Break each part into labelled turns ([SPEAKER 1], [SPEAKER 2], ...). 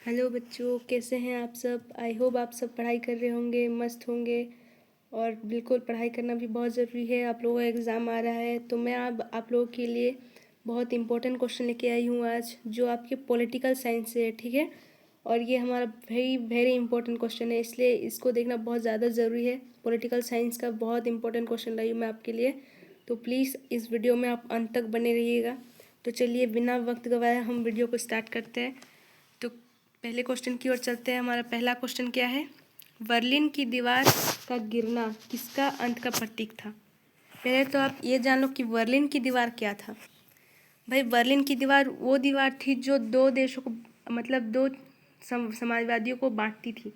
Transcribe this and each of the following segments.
[SPEAKER 1] Hello बच्चों, कैसे हैं आप सब। आई होप आप सब पढ़ाई कर रहे होंगे, मस्त होंगे। और बिल्कुल पढ़ाई करना भी बहुत ज़रूरी है। आप लोगों का एग्ज़ाम आ रहा है तो मैं अब आप लोगों के लिए बहुत इंपॉर्टेंट क्वेश्चन लेके आई हूँ आज, जो आपके पॉलिटिकल साइंस से है, ठीक है। और ये हमारा वेरी वेरी इंपॉर्टेंट क्वेश्चन है, इसलिए इसको देखना बहुत ज़्यादा ज़रूरी है। पॉलिटिकल साइंस का बहुत इंपॉर्टेंट क्वेश्चन लाई हूँ मैं आपके लिए, तो प्लीज़ इस वीडियो में आप अंत तक बने रहिएगा। तो चलिए बिना वक्त गवाए हम वीडियो को स्टार्ट करते हैं। तो पहले क्वेश्चन की ओर चलते हैं। हमारा पहला क्वेश्चन क्या है, बर्लिन की दीवार का गिरना किसका अंत का प्रतीक था। पहले तो आप ये जान लो कि बर्लिन की दीवार क्या था। भाई बर्लिन की दीवार वो दीवार थी जो दो देशों को, मतलब दो समाजवादियों को बांटती थी।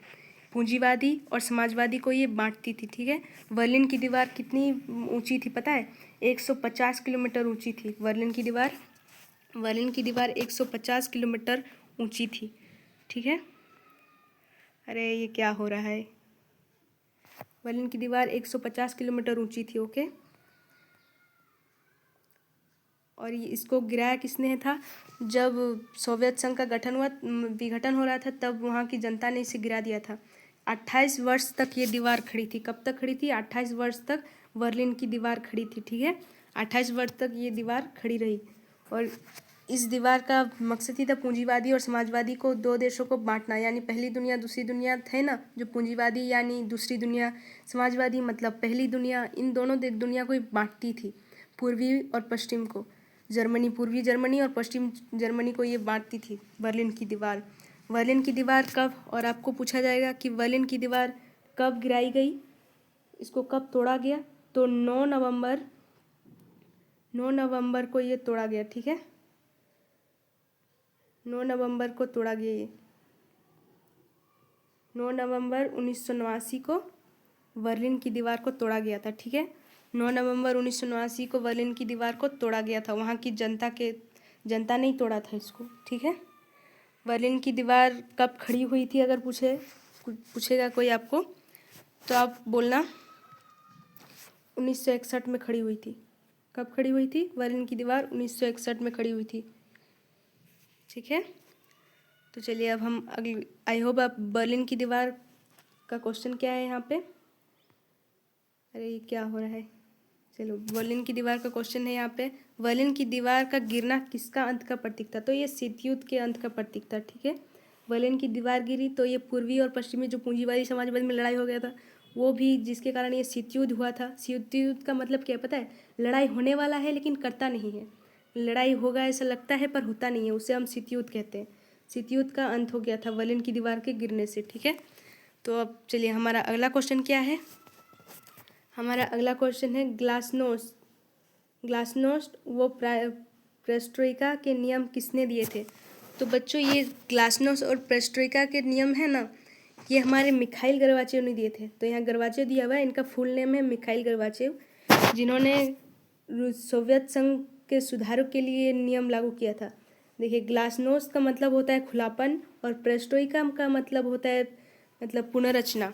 [SPEAKER 1] पूंजीवादी और समाजवादी को ये बांटती थी, ठीक है। बर्लिन की दीवार कितनी ऊंची थी पता है, 150 किलोमीटर ऊंची थी बर्लिन की दीवार। बर्लिन की दीवार 150 किलोमीटर ऊंची थी, ठीक है। अरे ये क्या हो रहा है। बर्लिन की दीवार 150 किलोमीटर ऊंची थी, ओके। और ये इसको गिराया किसने था, जब सोवियत संघ का विघटन हो रहा था, तब वहाँ की जनता ने इसे गिरा दिया था। 28 वर्ष तक ये दीवार खड़ी थी। कब तक खड़ी थी, 28 वर्ष तक बर्लिन की दीवार खड़ी थी, ठीक है। 28 वर्ष तक ये दीवार खड़ी रही। और इस दीवार का मकसद ही था पूंजीवादी और समाजवादी को, दो देशों को बांटना। यानी पहली दुनिया दूसरी दुनिया थे ना, जो पूंजीवादी यानी दूसरी दुनिया, समाजवादी मतलब पहली दुनिया, इन दोनों दुनिया को ही बांटती थी, पूर्वी और पश्चिम को। जर्मनी, पूर्वी जर्मनी और पश्चिम जर्मनी को ये बांटती थी बर्लिन की दीवार। बर्लिन की दीवार कब, और आपको पूछा जाएगा कि बर्लिन की दीवार कब गिराई गई, इसको कब तोड़ा गया, तो 9 नवंबर को ये तोड़ा गया, ठीक है। 9 नवंबर को तोड़ा गया ये। 9 नवंबर 1989 को बर्लिन की दीवार को तोड़ा गया था, ठीक है। 9 नवंबर 1989 को बर्लिन की दीवार को तोड़ा गया था। वहाँ की जनता ने ही तोड़ा था इसको, ठीक है। बर्लिन की दीवार कब खड़ी हुई थी, अगर पूछेगा कोई आपको, तो आप बोलना 1961 में खड़ी हुई थी। कब खड़ी हुई थी, बर्लिन की दीवार 1961 में खड़ी हुई थी, ठीक है। तो चलिए अब हम अगली, आई होप आप बर्लिन की दीवार का क्वेश्चन क्या है यहाँ पे। अरे ये क्या हो रहा है। चलो, बर्लिन की दीवार का क्वेश्चन है यहाँ पे, बर्लिन की दीवार का गिरना किसका अंत का प्रतीक था, तो ये शीत युद्ध के अंत का प्रतीक था, ठीक है। बर्लिन की दीवार गिरी तो ये पूर्वी और पश्चिमी जो पूंजीवादी समाजवाद में लड़ाई हो गया था, वो भी, जिसके कारण ये शीत युद्ध हुआ था। शीत युद्ध का मतलब क्या है पता है, लड़ाई होने वाला है लेकिन करता नहीं है। लड़ाई होगा ऐसा लगता है पर होता नहीं है, उसे हम शीत युद्ध कहते हैं। शीत युद्ध का अंत हो गया था बर्लिन की दीवार के गिरने से, ठीक है। तो अब चलिए हमारा अगला क्वेश्चन क्या है। हमारा अगला क्वेश्चन है, ग्लासनोस्ट वो पेरेस्ट्रोइका के नियम किसने दिए थे। तो बच्चों ये ग्लासनोस्ट और पेरेस्ट्रोइका के नियम है ना, ये हमारे मिखाइल गोर्बाचेव ने दिए थे। तो यहाँ गोर्बाचेव दिया हुआ है, इनका फुल नेम है मिखाइल गोर्बाचेव, जिन्होंने सोवियत संघ के सुधारों के लिए नियम लागू किया था। देखिए, ग्लासनोस्ट का मतलब होता है खुलापन, और पेरेस्ट्रोइका का मतलब होता है पुनर्रचना।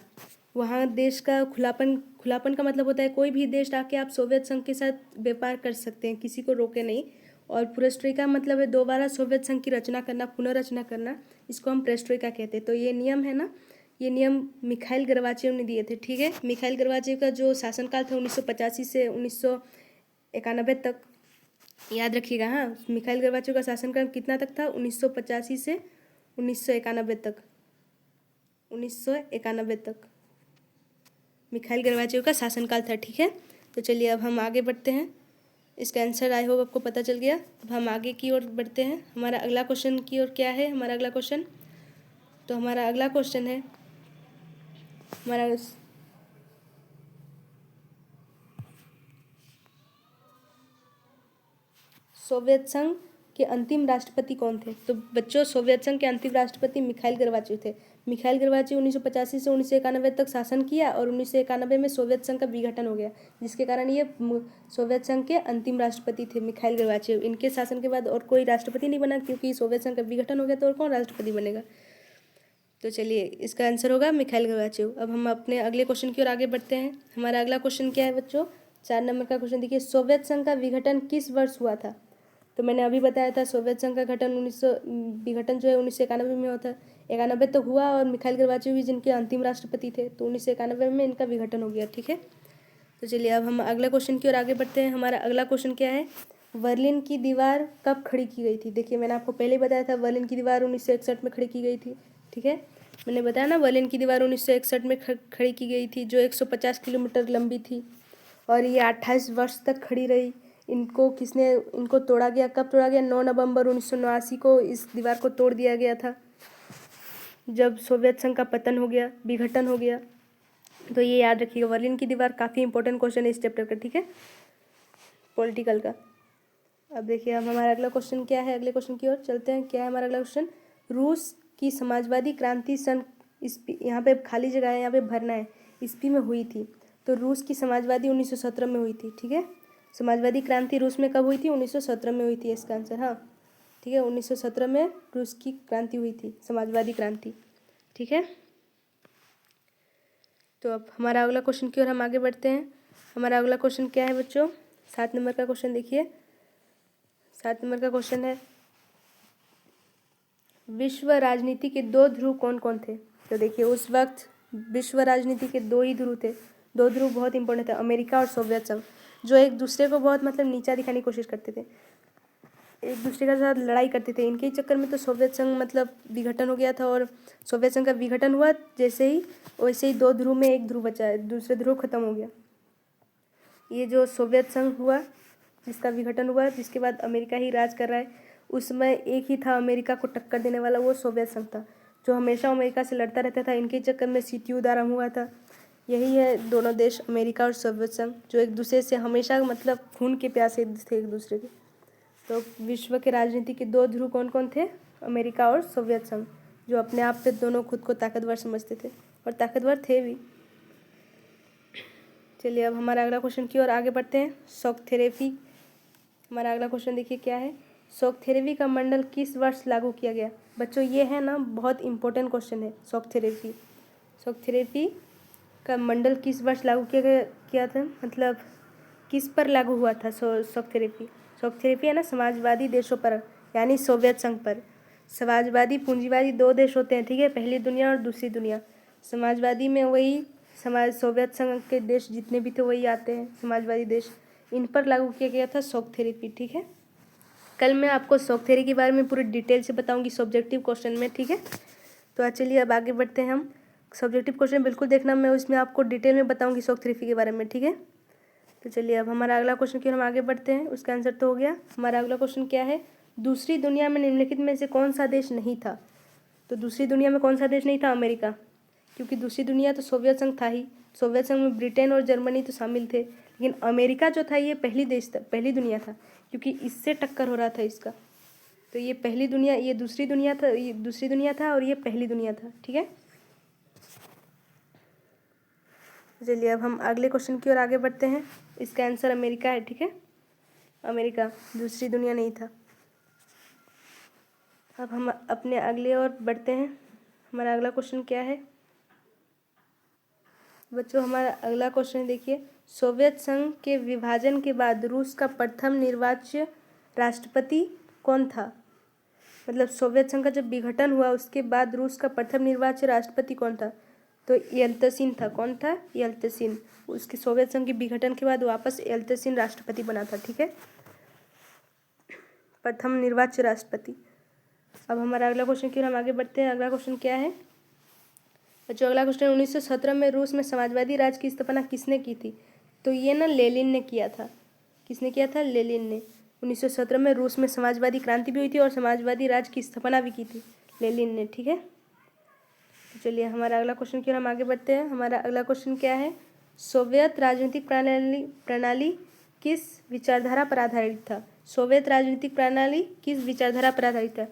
[SPEAKER 1] वहाँ देश का खुलापन का मतलब होता है कोई भी देश आके आप सोवियत संघ के साथ व्यापार कर सकते हैं, किसी को रोके नहीं। और पेरेस्ट्रोइका मतलब है दोबारा सोवियत संघ की रचना करना, पुनर्रचना करना, इसको हम पेरेस्ट्रोइका कहते हैं। तो ये नियम है ना, ये नियम मिखाइल गोर्बाचेव ने दिए थे, ठीक है। मिखाइल गोर्बाचेव का जो शासनकाल था 1985 से 1991 तक, याद रखिएगा। हाँ, मिखाइल गोर्बाचेव का शासनकाल कितना तक था, 1985 से 1991 तक। 1991 तक मिखाइल गोर्बाचेव का शासनकाल था, ठीक है। तो चलिए अब हम आगे बढ़ते हैं। इसका आंसर आई होप आपको पता चल गया। अब हम आगे की ओर बढ़ते हैं। हमारा अगला क्वेश्चन की ओर क्या है, हमारा अगला क्वेश्चन, तो हमारा अगला क्वेश्चन है, हमारा सोवियत संघ के अंतिम राष्ट्रपति कौन थे। तो बच्चों, सोवियत संघ के अंतिम राष्ट्रपति मिखाइल गोर्बाचेव थे। मिखाइल गोर्बाचेव 1985 से 1991 तक शासन किया, और 1991 में सोवियत संघ का विघटन हो गया, जिसके कारण ये सोवियत संघ के अंतिम राष्ट्रपति थे मिखाइल गोर्बाचेव। इनके शासन के बाद और कोई राष्ट्रपति नहीं बना, क्योंकि सोवियत संघ का विघटन हो गया, तो और कौन राष्ट्रपति बनेगा। तो चलिए इसका आंसर होगा मिखाइल गोर्बाचेव। अब हम अपने अगले क्वेश्चन की ओर आगे बढ़ते हैं। हमारा अगला क्वेश्चन क्या है बच्चों, 4 नंबर का क्वेश्चन देखिए, सोवियत संघ का विघटन किस वर्ष हुआ था। तो मैंने अभी बताया था सोवियत संघ का विघटन जो है 1991 में होता है। 91 तो हुआ, और मिखाइल गोर्बाचेव जिनके अंतिम राष्ट्रपति थे, तो 1991 में इनका विघटन हो गया। ठीक है, तो चलिए अब हम अगले क्वेश्चन की ओर आगे बढ़ते हैं। हमारा अगला क्वेश्चन क्या है, बर्लिन की दीवार कब खड़ी की गई थी। देखिए मैंने आपको पहले ही बताया था बर्लिन की दीवार 1961 में खड़ी की गई थी। ठीक है, मैंने बताया ना बर्लिन की दीवार 1961 में खड़ी की गई थी, जो 150 किलोमीटर लंबी थी, और ये 28 वर्ष तक खड़ी रही। इनको तोड़ा गया, कब तोड़ा गया, 9 नवंबर 1979 को इस दीवार को तोड़ दिया गया था, जब सोवियत संघ का पतन हो गया, विघटन हो गया। तो ये याद रखिएगा, बर्लिन की दीवार काफ़ी इंपॉर्टेंट क्वेश्चन है इस चैप्टर का। ठीक है, पॉलिटिकल का। अब देखिए अब हमारा अगला क्वेश्चन क्या है, अगले क्वेश्चन की ओर चलते हैं। क्या है हमारा अगला क्वेश्चन, रूस की समाजवादी क्रांति सन ईस्वी, यहाँ पे खाली जगह है, यहाँ पे भरना है, ईस्वी में हुई थी। तो रूस की समाजवादी 1917 में हुई थी। ठीक है, समाजवादी क्रांति रूस में कब हुई थी, 1917 में हुई थी इसका आंसर। हाँ ठीक है, 1917 में रूस की क्रांति हुई थी, समाजवादी क्रांति। ठीक है, तो अब हमारा अगला क्वेश्चन की ओर हम आगे बढ़ते हैं। हमारा अगला क्वेश्चन क्या है बच्चों, 7 नंबर का क्वेश्चन देखिए। 7 नंबर का क्वेश्चन है, विश्व राजनीति के 2 ध्रुव कौन कौन थे। तो देखिए उस वक्त विश्व राजनीति के 2 ही ध्रुव थे। 2 ध्रुव बहुत इंपॉर्टेंट थे, अमेरिका और सोवियत संघ, जो एक दूसरे को बहुत मतलब नीचा दिखाने की कोशिश करते थे, एक दूसरे के साथ लड़ाई करते थे। इनके ही चक्कर में तो सोवियत संघ मतलब विघटन हो गया था, और सोवियत संघ का विघटन हुआ जैसे ही, वैसे ही 2 ध्रुव में एक ध्रुव बचा है, दूसरे ध्रुव खत्म हो गया। ये जो सोवियत संघ हुआ, जिसका विघटन हुआ, जिसके बाद अमेरिका ही राज कर रहा है, उसमें एक ही था अमेरिका को टक्कर देने वाला, वो सोवियत संघ था, जो हमेशा अमेरिका से लड़ता रहता था। इनके चक्कर में CTU आरंभ हुआ था। यही है दोनों देश, अमेरिका और सोवियत संघ, जो एक दूसरे से हमेशा मतलब खून के प्यासे थे एक दूसरे के। तो विश्व के राजनीति के 2 ध्रुव कौन कौन थे, अमेरिका और सोवियत संघ, जो अपने आप पे दोनों खुद को ताकतवर समझते थे, और ताकतवर थे भी। चलिए अब हमारा अगला क्वेश्चन की ओर आगे बढ़ते हैं, शॉक थेरेपी। हमारा अगला क्वेश्चन देखिए क्या है, शॉक थेरेपी का मंडल किस वर्ष लागू किया गया। बच्चों ये है ना बहुत इंपॉर्टेंट क्वेश्चन है, शॉक थेरेपी। शॉक थेरेपी का मंडल किस वर्ष लागू किया था, मतलब किस पर लागू हुआ था शॉक थेरेपी। शॉक थेरेपी है ना समाजवादी देशों पर, यानी सोवियत संघ पर। समाजवादी पूंजीवादी 2 देश होते हैं, ठीक है, पहली दुनिया और दूसरी दुनिया। समाजवादी में वही सोवियत संघ के देश जितने भी थे वही आते हैं, समाजवादी देश। इन पर लागू किया गया था शॉक थेरेपी। ठीक है, कल मैं आपको शॉक थेरेपी के बारे में पूरी डिटेल से बताऊंगी सब्जेक्टिव क्वेश्चन में। ठीक है, तो चलिए अब आगे बढ़ते हैं हम। सब्जेक्टिव क्वेश्चन बिल्कुल देखना, मैं उसमें आपको डिटेल में बताऊंगी शॉक थेरेपी के बारे में। ठीक है, तो चलिए अब हमारा अगला क्वेश्चन की हम आगे बढ़ते हैं, उसका आंसर तो हो गया। हमारा अगला क्वेश्चन क्या है, दूसरी दुनिया में निम्नलिखित में से कौन सा देश नहीं था। तो दूसरी दुनिया में कौन सा देश नहीं था, अमेरिका, क्योंकि दूसरी दुनिया तो सोवियत संघ था ही। सोवियत संघ में ब्रिटेन और जर्मनी तो शामिल थे, लेकिन अमेरिका जो था ये पहली देश था, पहली दुनिया था, क्योंकि इससे टक्कर हो रहा था इसका। तो ये पहली दुनिया, ये दूसरी दुनिया था, ये दूसरी दुनिया था, और ये पहली दुनिया था। ठीक है, चलिए अब हम अगले क्वेश्चन की ओर आगे बढ़ते हैं। इसका आंसर अमेरिका है। ठीक है, अमेरिका, दूसरी दुनिया नहीं था। अब हम अपने अगले ओर बढ़ते हैं। हमारा अगला क्वेश्चन क्या है बच्चों, हमारा अगला क्वेश्चन देखिए, सोवियत संघ के विभाजन के बाद रूस का प्रथम निर्वाचित राष्ट्रपति कौन था। मतलब सोवियत संघ का जब विघटन हुआ उसके बाद रूस का प्रथम निर्वाचित राष्ट्रपति कौन था। तो येल्तसिन था। कौन था, येल्तसिन। उसके सोवियत संघ के विघटन के बाद वापस येल्तसिन राष्ट्रपति बना था। ठीक है, प्रथम निर्वाचित राष्ट्रपति। अब हमारा अगला क्वेश्चन की हम आगे बढ़ते हैं। अगला क्वेश्चन क्या है बच्चों, अगला क्वेश्चन 1917 में रूस में समाजवादी राज की स्थापना किसने की थी। तो ये ना लेनिन ने किया था। किसने किया था, लेनिन ने। 1917 में रूस में समाजवादी क्रांति भी हुई थी और समाजवादी राज की स्थापना भी की थी लेनिन ने। ठीक है, तो चलिए हमारा अगला क्वेश्चन की ओर हम आगे बढ़ते हैं। हमारा अगला क्वेश्चन क्या है, सोवियत राजनीतिक प्रणाली किस विचारधारा पर आधारित था। सोवियत राजनीतिक प्रणाली किस विचारधारा पर आधारित था।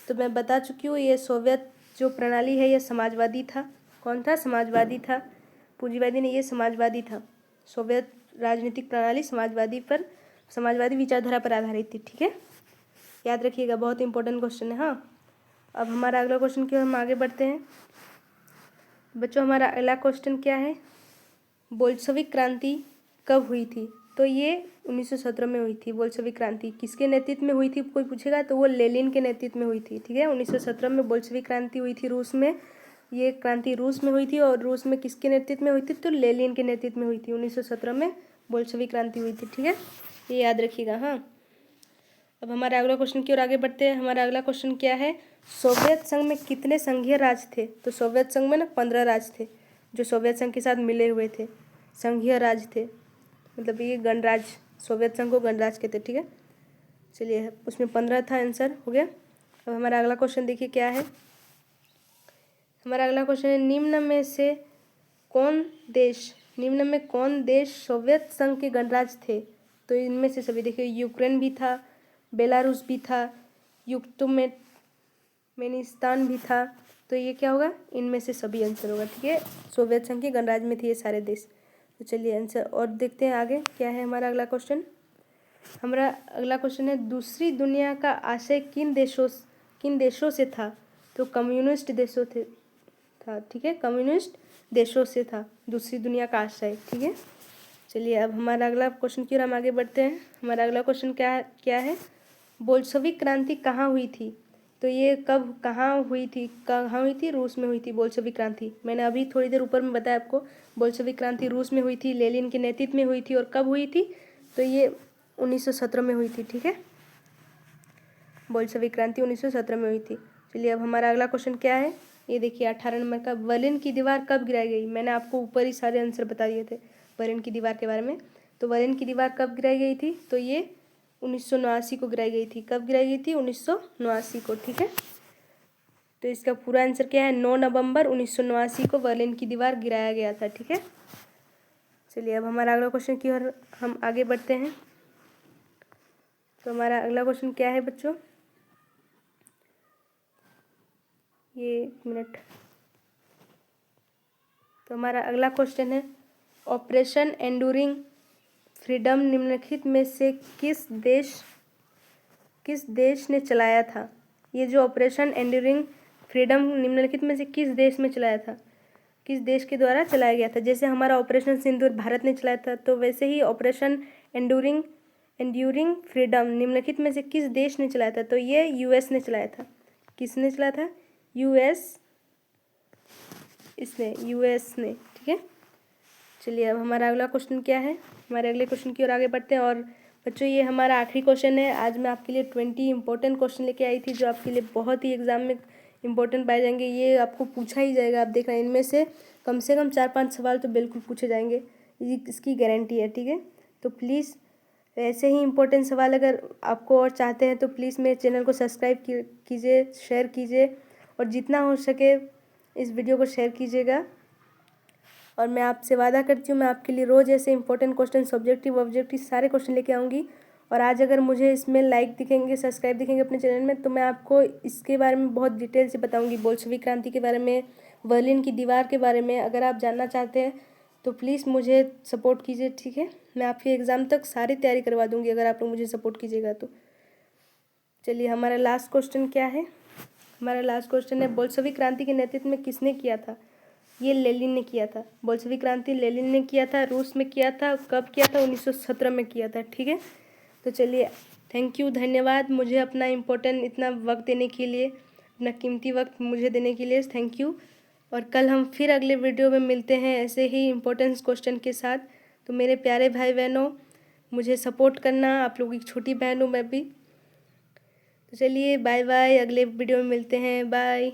[SPEAKER 1] तो मैं बता चुकी हूँ, ये सोवियत जो प्रणाली है ये समाजवादी था। कौन था, समाजवादी था, पूंजीवादी नहीं, ये समाजवादी था। सोवियत राजनीतिक प्रणाली समाजवादी विचारधारा पर आधारित थी। ठीक है, याद रखिएगा, बहुत इंपॉर्टेंट क्वेश्चन है। हाँ, अब हमारा अगला क्वेश्चन की ओर हम आगे बढ़ते हैं बच्चों। हमारा अगला क्वेश्चन क्या है, बोल्शेविक क्रांति कब हुई थी। तो ये 1917 में हुई थी बोल्शेविक क्रांति। किसके नेतृत्व में हुई थी कोई पूछेगा तो वो लेनिन के नेतृत्व में हुई थी। ठीक है, 1917 में बोल्शेविक क्रांति हुई थी रूस में। ये क्रांति रूस में हुई थी और रूस में किसके नेतृत्व में हुई थी तो लेनिन के नेतृत्व में हुई थी। 1917 में बोल्शेविक क्रांति हुई थी। ठीक है, ये याद रखिएगा। हाँ, अब हमारा अगला क्वेश्चन की ओर आगे बढ़ते हैं। हमारा अगला क्वेश्चन क्या है, सोवियत संघ में कितने संघीय राज्य थे। तो सोवियत संघ में ना 15 राज्य थे जो सोवियत संघ के साथ मिले हुए थे, संघीय राज्य थे, मतलब ये गणराज्य, सोवियत संघ को गणराज्य कहते। ठीक है, चलिए उसमें 15 था, आंसर हो गया। अब हमारा अगला क्वेश्चन देखिए क्या है। हमारा अगला क्वेश्चन है, निम्न में कौन देश सोवियत संघ के गणराज्य थे। तो इनमें से सभी देखिए, यूक्रेन भी था, बेलारूस भी था, तुर्कमेनिस्तान भी था। तो ये क्या होगा, इनमें से सभी आंसर होगा। ठीक है, सोवियत संघ के गणराज्य में थे ये सारे देश। तो चलिए आंसर और देखते हैं आगे क्या है हमारा अगला क्वेश्चन। हमारा अगला क्वेश्चन है, दूसरी दुनिया का आशय किन देशों से था। तो कम्युनिस्ट देशों से था। ठीक है, कम्युनिस्ट देशों से था दूसरी दुनिया का आशय। ठीक है, चलिए अब हमारा अगला क्वेश्चन की ओर हम आगे बढ़ते हैं। हमारा अगला क्वेश्चन क्या है, बोल्शेविक क्रांति कहाँ हुई थी। तो ये कहाँ हुई थी, रूस में हुई थी बोल्शेविक क्रांति। मैंने अभी थोड़ी देर ऊपर में बताया आपको, बोल्शेविक क्रांति रूस में हुई थी, लेनिन के नेतृत्व में हुई थी। और कब हुई थी तो ये 1917 में हुई थी। ठीक है, बोल्शेविक क्रांति 1917 में हुई थी। चलिए अब हमारा अगला क्वेश्चन क्या है, ये देखिए 18 नंबर का, बर्लिन की दीवार कब गिराई गई। मैंने आपको ऊपर ही सारे आंसर बता दिए थे बर्लिन की दीवार के बारे में। तो बर्लिन की दीवार कब गिराई गई थी तो ये 1989 को गिराई गई थी। कब गिराई गई थी, 1989 को। ठीक है, तो इसका पूरा आंसर क्या है, 9 नवंबर 1989 को बर्लिन की दीवार गिराया गया था। ठीक है, चलिए अब हमारा अगला क्वेश्चन की ओर हम आगे बढ़ते हैं। तो हमारा अगला क्वेश्चन क्या है बच्चों, ये एक मिनट। तो हमारा अगला क्वेश्चन है, ऑपरेशन एंड्यूरिंग फ्रीडम निम्नलिखित में से किस देश ने चलाया था। ये जो ऑपरेशन एंड्यूरिंग फ्रीडम निम्नलिखित में से किस देश में चलाया था, किस देश के द्वारा चलाया गया था। जैसे हमारा ऑपरेशन सिंदूर भारत ने चलाया था, तो वैसे ही ऑपरेशन एंड्यूरिंग फ्रीडम निम्नलिखित में से किस देश ने चलाया था। तो ये यूएस ने चलाया था। किसने चलाया था, यूएस ने। ठीक है, चलिए अब हमारा अगला क्वेश्चन क्या है, हमारे अगले क्वेश्चन की ओर आगे बढ़ते हैं। और बच्चों ये हमारा आखिरी क्वेश्चन है। आज मैं आपके लिए 20 इंपॉर्टेंट क्वेश्चन लेके आई थी जो आपके लिए बहुत ही एग्जाम में इंपॉर्टेंट पाए जाएंगे। ये आपको पूछा ही जाएगा, आप देख रहे हैं, इनमें से कम 4-5 सवाल तो बिल्कुल पूछे जाएंगे, इसकी गारंटी है। ठीक है, तो प्लीज़ ऐसे ही इंपॉर्टेंट सवाल अगर आपको और चाहते हैं तो प्लीज़ मेरे चैनल को सब्सक्राइब कीजिए, शेयर कीजिए और जितना हो सके इस वीडियो को शेयर कीजिएगा। और मैं आपसे वादा करती हूँ मैं आपके लिए रोज़ ऐसे इंपॉर्टेंट क्वेश्चन, सब्जेक्टिव ऑब्जेक्टिव सारे क्वेश्चन लेके आऊँगी। और आज अगर मुझे इसमें लाइक दिखेंगे, सब्सक्राइब दिखेंगे अपने चैनल में, तो मैं आपको इसके बारे में बहुत डिटेल से बताऊँगी, बोल्शेविक क्रांति के बारे में, बर्लिन की दीवार के बारे में। अगर आप जानना चाहते हैं तो प्लीज़ मुझे सपोर्ट कीजिए। ठीक है, मैं आपके एग्ज़ाम तक सारी तैयारी करवा दूँगी अगर आप लोग मुझे सपोर्ट कीजिएगा तो। चलिए हमारा लास्ट क्वेश्चन क्या है, हमारा लास्ट क्वेश्चन है, बोल्शेविक क्रांति के नेतृत्व में किसने किया था। ये लेनिन ने किया था। बोल्शेविक क्रांति लेनिन ने किया था, रूस में किया था। कब किया था, 1917 में किया था। ठीक है, तो चलिए थैंक यू, धन्यवाद मुझे अपना इम्पोर्टेंट इतना वक्त देने के लिए, अपना कीमती वक्त मुझे देने के लिए थैंक यू। और कल हम फिर अगले वीडियो में मिलते हैं ऐसे ही इम्पोर्टेंट क्वेश्चन के साथ। तो मेरे प्यारे भाई बहनों, मुझे सपोर्ट करना, आप लोगों की छोटी बहन हूँ मैं भी। तो चलिए बाय बाय, अगले वीडियो में मिलते हैं, बाय।